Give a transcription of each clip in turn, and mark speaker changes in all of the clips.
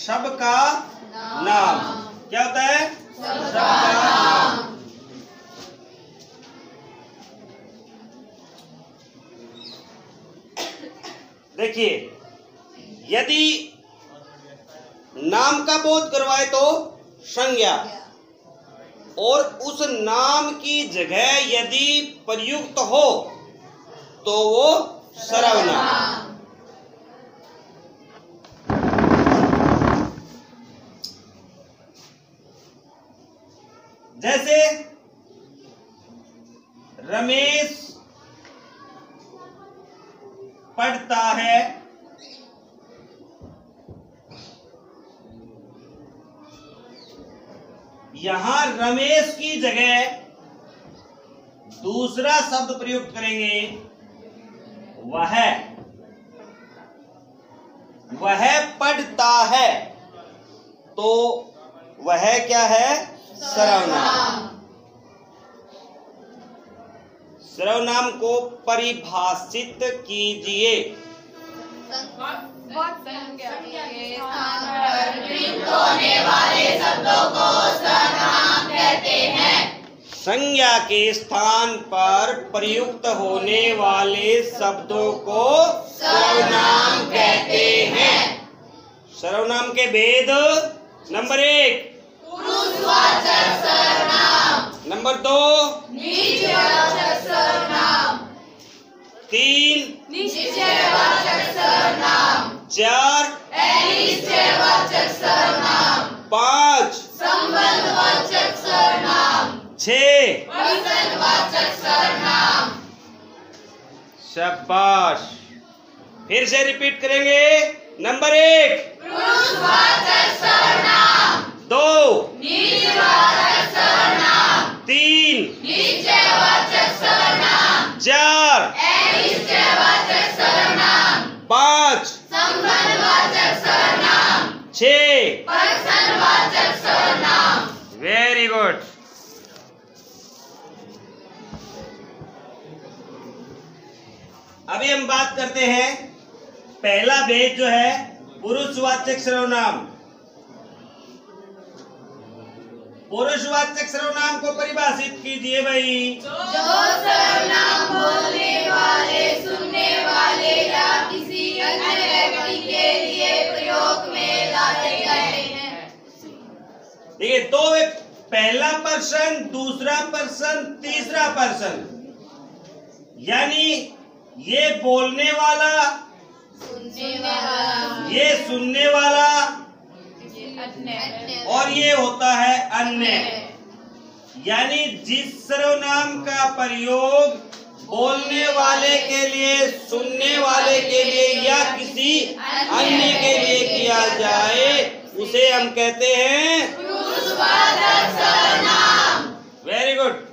Speaker 1: सबका नाम। क्या होता है? सबका नाम। देखिए, यदि नाम का बोध करवाए तो संज्ञा, और उस नाम की जगह यदि प्रयुक्त हो तो वो सर्वनाम। जैसे रमेश पढ़ता है, यहां रमेश की जगह दूसरा शब्द प्रयुक्त करेंगे, वह पढ़ता है, तो वह क्या है? सर्वनाम। सर्वनाम को परिभाषित कीजिए।
Speaker 2: संज्ञा के स्थान पर प्रयुक्त होने वाले शब्दों को सर्वनाम कहते हैं।
Speaker 1: संज्ञा के स्थान पर प्रयुक्त होने वाले शब्दों को सर्वनाम कहते हैं। सर्वनाम के भेद: नंबर 1
Speaker 2: पुरुषवाचक सर्वनाम,
Speaker 1: नंबर 2
Speaker 2: निजवाचक सर्वनाम,
Speaker 1: 3
Speaker 2: निश्चयवाचक सर्वनाम,
Speaker 1: 4
Speaker 2: अनिश्चयवाचक सर्वनाम,
Speaker 1: 5
Speaker 2: संबंधवाचक सर्वनाम,
Speaker 1: 6
Speaker 2: प्रसन्नवाचक सर्वनाम।
Speaker 1: शाबाश। फिर से रिपीट करेंगे। नंबर 1
Speaker 2: पुरुषवाचक सर्वनाम,
Speaker 1: 2
Speaker 2: निजवाचक सर्वनाम,
Speaker 1: 3
Speaker 2: निश्चयवाचक सर्वनाम,
Speaker 1: 4
Speaker 2: अनिश्चयवाचक सर्वनाम,
Speaker 1: 5
Speaker 2: संबंधवाचक सर्वनाम,
Speaker 1: 6।
Speaker 2: प्रसन्नवाचक सर्वनाम।
Speaker 1: Very good. अभी हम बात करते हैं, पहला भेद जो है पुरुषवाचक सर्वनाम। पुरुषवाचक सर्वनाम को परिभाषित कीजिए भाई।
Speaker 2: जो सर्वनाम बोलने वाले, सुनने वाले या किसी अन्य व्यक्ति के लिए प्रयोग में लाए गए हैं।
Speaker 1: देखिए, दो पहला पर्सन, दूसरा पर्सन, तीसरा पर्सन, यानी ये बोलने वाला,
Speaker 2: सुनने वाला,
Speaker 1: ये सुनने वाला,
Speaker 2: अन्य,
Speaker 1: और ये होता है अन्य। यानी जिस सर्वनाम का प्रयोग बोलने वाले के लिए, सुनने वाले के लिए या किसी अन्य के लिए किया जाए, उसे हम कहते हैं
Speaker 2: पुरुषवाचक सर्वनाम।
Speaker 1: Very good.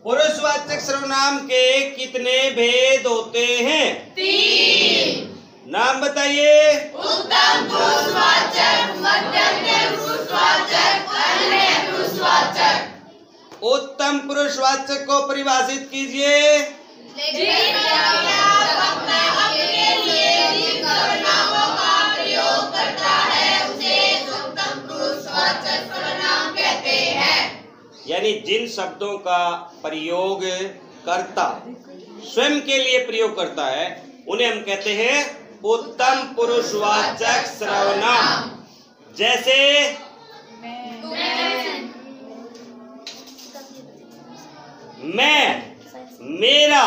Speaker 1: पुरुषवाचक सर्वनाम के कितने भेद होते हैं?
Speaker 2: 3।
Speaker 1: नाम बताइए।
Speaker 2: उत्तम पुरुषवाचक, मध्यम पुरुषवाचक, अन्य पुरुषवाचक।
Speaker 1: उत्तम पुरुषवाचक को परिभाषित कीजिए।
Speaker 2: लेकिन अपने लिए जिन सर्वनामों का प्रयोग करता है उसे उत्तम पुरुषवाचक सर्वनाम कहते हैं।
Speaker 1: यानी जिन शब्दों का प्रयोग करता स्वयं के लिए प्रयोग करता है, उन्हें हम कहते हैं उत्तम पुरुषवाचक सर्वनाम। जैसे मैं, मेरा,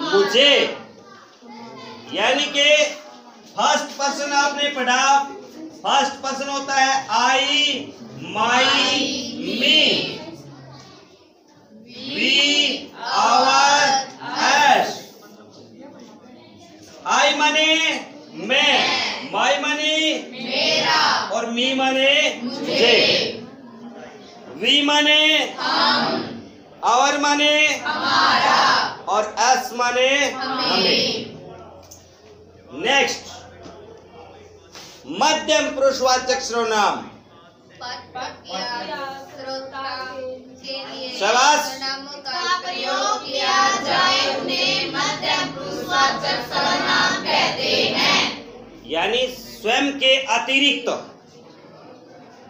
Speaker 1: मुझे, यानी कि फर्स्ट पर्सन आपने पढ़ा, फर्स्ट पर्सन होता है आई, माई, मी, वी, आवर, अस। आई माने मैं, माई माने
Speaker 2: मेरा,
Speaker 1: और मी माने मुझे, वी माने
Speaker 2: हम,
Speaker 1: आवर माने
Speaker 2: हमारा,
Speaker 1: और एस माने
Speaker 2: हमें।
Speaker 1: नेक्स्ट, मध्यम पुरुषवाचक सर्वनाम। शाबाश।
Speaker 2: सर्वनामों का प्रयोग किया जाए उन्हें मध्यम पुरुषवाचक सर्वनाम कहते हैं।
Speaker 1: यानी स्वयं के अतिरिक्त,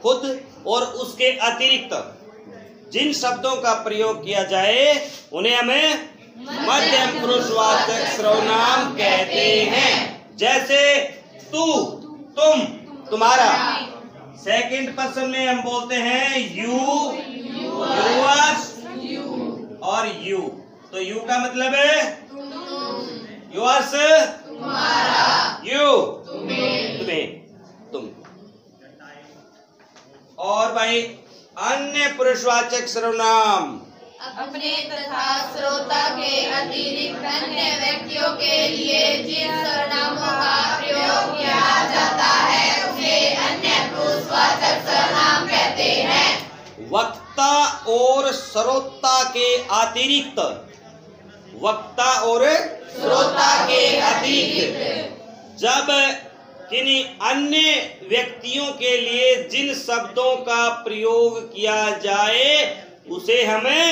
Speaker 1: खुद और उसके अतिरिक्त जिन शब्दों का प्रयोग किया जाए उन्हें हमें मध्यम पुरुषवाचक सर्वनाम कहते हैं। जैसे तू, तुम, तुम्हारा। सेकंड पर्सन में हम बोलते हैं यू, योर्स और यू। तो यू का मतलब है योर्स, यू तुम्हें, तुम। और भाई अन्य पुरुषवाचक सर्वनाम
Speaker 2: अपने तथा श्रोता के अतिरिक्त अन्य व्यक्तियों के लिए जिन सर्वनामों का प्रयोग किया जाता है उसे अन्य पुरुषवाचक सर्वनाम कहते हैं।
Speaker 1: वक्ता और श्रोता के अतिरिक्त, वक्ता और श्रोता के अतिरिक्त जब किन्हीं अन्य व्यक्तियों के लिए जिन शब्दों का प्रयोग किया जाए उसे हमें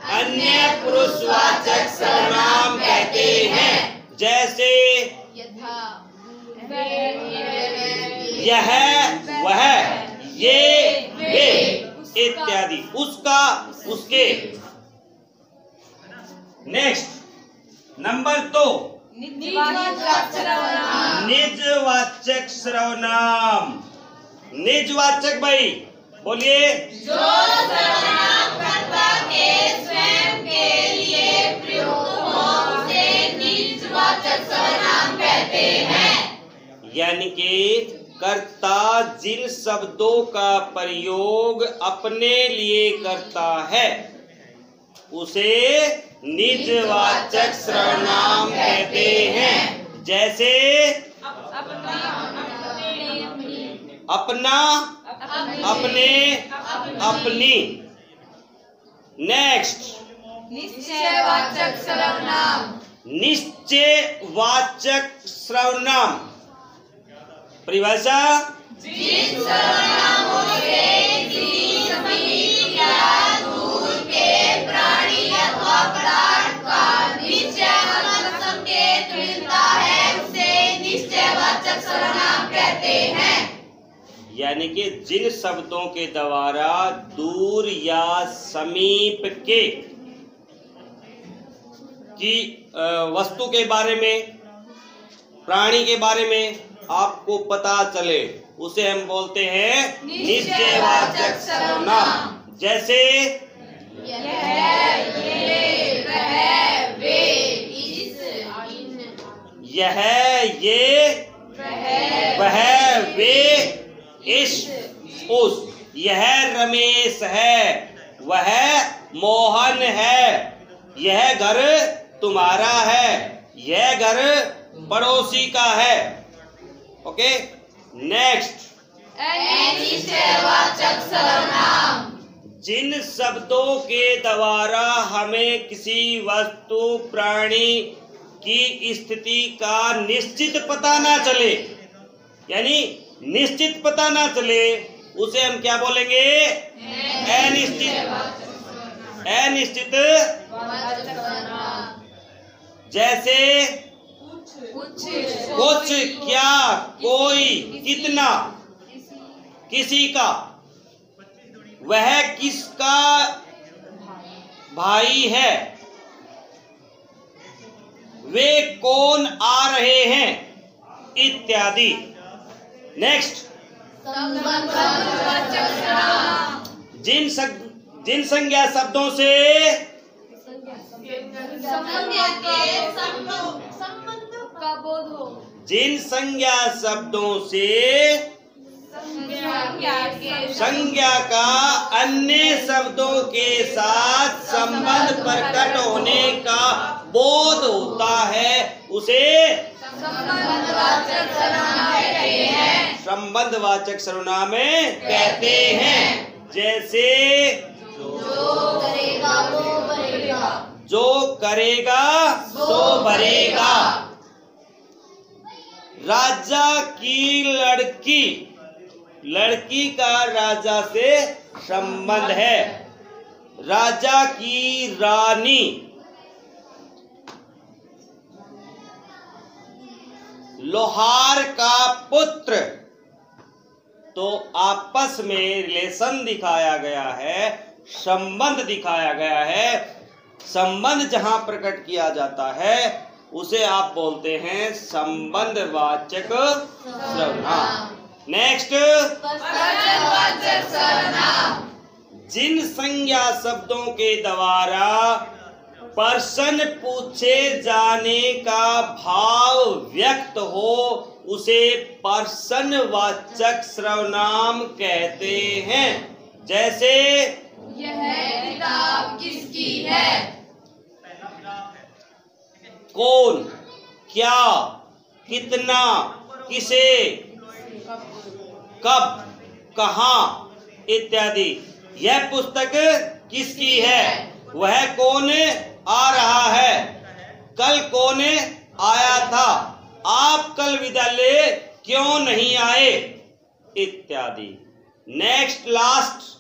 Speaker 1: अन्य पुरुषवाचक सर्वनाम कहते हैं। जैसे यह, वह, ये, वे इत्यादि, उसका, उसके। नेक्स्ट नंबर 2, निजवाचक सर्वनाम। निजवाचक भाई बोलिए।
Speaker 2: जो सर्वनाम कर्ता के स्वयं के लिए प्रयुक्त हो उसे निजवाचक सर्वनाम कहते हैं।
Speaker 1: यानी कि कर्ता जिन शब्दों का प्रयोग अपने लिए करता है उसे निजवाचक सर्वनाम कहते हैं। जैसे अपना, अपने, अपनी। नेक्स्ट
Speaker 2: निश्चयवाचक सर्वनाम।
Speaker 1: निश्चयवाचक सर्वनाम परिभाषा।
Speaker 2: जिन सर्वनामों से किसी समीप या दूर के प्राणी अथवा पदार्थ का निश्चयवाचक संकेत मिलता है उसे निश्चयवाचक सर्वनाम कहते हैं।
Speaker 1: यानी कि जिन शब्दों के द्वारा दूर या समीप के की वस्तु के बारे में, प्राणी के बारे में आपको पता चले उसे हम बोलते हैं निश्चयवाचक सर्वनाम। जैसे
Speaker 2: यह, ये, वह, वे, इस, इन।
Speaker 1: यह, ये, वह, वे, इस, उस। यह रमेश है, वह मोहन है, यह घर तुम्हारा है, यह घर पड़ोसी का है। ओके, नेक्स्ट
Speaker 2: निश्चयवाचक सर्वनाम।
Speaker 1: जिन शब्दों के द्वारा हमें किसी वस्तु, प्राणी की स्थिति का निश्चित पता ना चले, यानी निश्चित पता ना चले, उसे हम क्या बोलेंगे? अनिश्चित। अनिश्चित। जैसे कुछ, क्या, कोई, कितना, किसी का, वह किसका भाई है, वे कौन आ रहे हैं, इत्यादि। नेक्स्ट जिन संज्ञा शब्दों से जिन संज्ञा शब्दों से संज्ञा का अन्य शब्दों के साथ संबंध प्रकट होने का बोध होता है उसे संबंधवाचक सर्वनाम कहते हैं। जैसे जो करेगा सो भरेगा। राजा की लड़की, लड़की का राजा से संबंध है। राजा की रानी, लोहार का पुत्र। तो आपस में रिलेशन दिखाया गया है, संबंध दिखाया गया है। संबंध जहां प्रकट किया जाता है उसे आप बोलते हैं संबंधवाचक सर्वनाम। नेक्स्ट,
Speaker 2: वचनवाचक सर्वनाम।
Speaker 1: जिन संज्ञा शब्दों के द्वारा प्रश्न पूछे जाने का भाव व्यक्त हो उसे प्रश्नवाचक सर्वनाम कहते हैं। जैसे
Speaker 2: यह किताब किसकी है?
Speaker 1: कौन, क्या, कितना, किसे, कब, कहाँ इत्यादि। यह पुस्तक किसकी है? वह कौन आ रहा है? कल कौन आया था? आप कल विद्यालय क्यों नहीं आए? इत्यादि। Next, last,